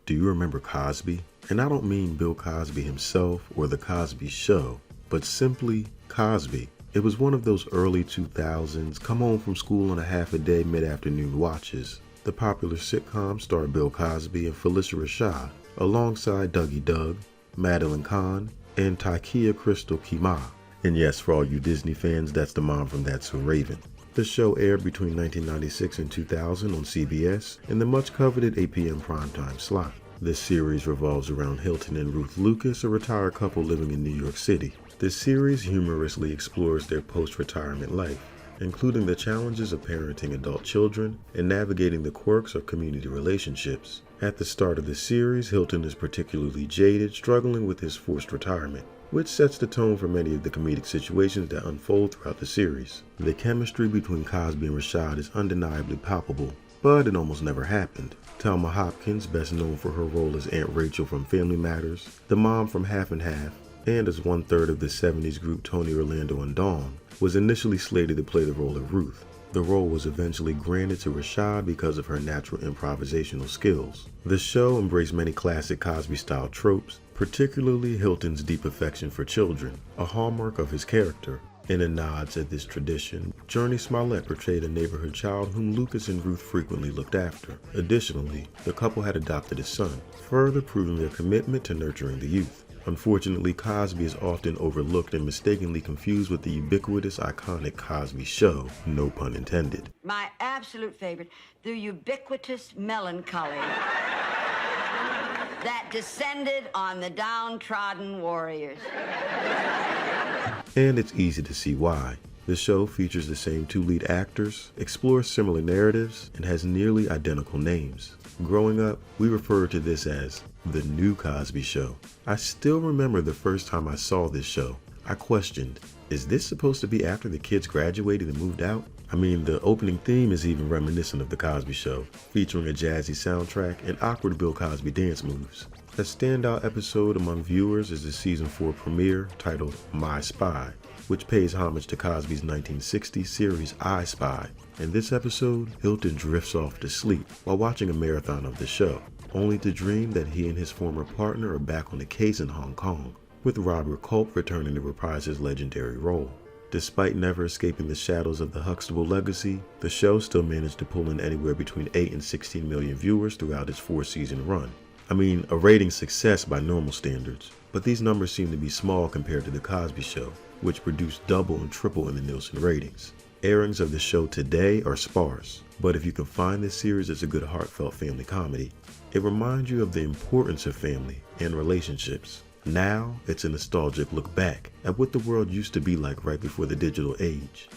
Do you remember Cosby? And I don't mean Bill Cosby himself or The Cosby Show, but simply Cosby. It was one of those early 2000s come home from school on a half-a-day mid-afternoon watches. The popular sitcom starred Bill Cosby and Phylicia Rashad, alongside Dougie Doug, Madeline Kahn, and Tykia Crystal Kima. And yes, for all you Disney fans, that's the mom from That's So Raven. The show aired between 1996 and 2000 on CBS in the much-coveted 8 p.m. primetime slot. This series revolves around Hilton and Ruth Lucas, a retired couple living in New York City. This series humorously explores their post-retirement life, including the challenges of parenting adult children and navigating the quirks of community relationships. At the start of the series, Hilton is particularly jaded, struggling with his forced retirement, which sets the tone for many of the comedic situations that unfold throughout the series. The chemistry between Cosby and Rashad is undeniably palpable, but it almost never happened. Thelma Hopkins, best known for her role as Aunt Rachel from Family Matters, the mom from Half and Half, and as one-third of the 70s group Tony Orlando and Dawn, was initially slated to play the role of Ruth. The role was eventually granted to Rashad because of her natural improvisational skills. The show embraced many classic Cosby-style tropes, particularly Hilton's deep affection for children, a hallmark of his character. In a nod to this tradition, Jurnee Smollett portrayed a neighborhood child whom Lucas and Ruth frequently looked after. Additionally, the couple had adopted a son, further proving their commitment to nurturing the youth. Unfortunately, Cosby is often overlooked and mistakenly confused with the ubiquitous, iconic Cosby Show, no pun intended. My absolute favorite, the ubiquitous melancholy that descended on the downtrodden warriors. And it's easy to see why. The show features the same two lead actors, explores similar narratives, and has nearly identical names. Growing up, we referred to this as the new Cosby Show. I still remember the first time I saw this show. I questioned, is this supposed to be after the kids graduated and moved out? I mean, the opening theme is even reminiscent of The Cosby Show, featuring a jazzy soundtrack and awkward Bill Cosby dance moves. A standout episode among viewers is the season 4 premiere titled My Spy, which pays homage to Cosby's 1960 series I Spy. In this episode, Hilton drifts off to sleep while watching a marathon of the show, only to dream that he and his former partner are back on the case in Hong Kong, with Robert Culp returning to reprise his legendary role. Despite never escaping the shadows of the Huxtable legacy, the show still managed to pull in anywhere between 8 and 16 million viewers throughout its 4-season run. I mean, a rating success by normal standards, but these numbers seem to be small compared to The Cosby Show, which produced double and triple in the Nielsen ratings. Airings of the show today are sparse, but if you can find this series as a good heartfelt family comedy, it reminds you of the importance of family and relationships. Now, it's a nostalgic look back at what the world used to be like right before the digital age.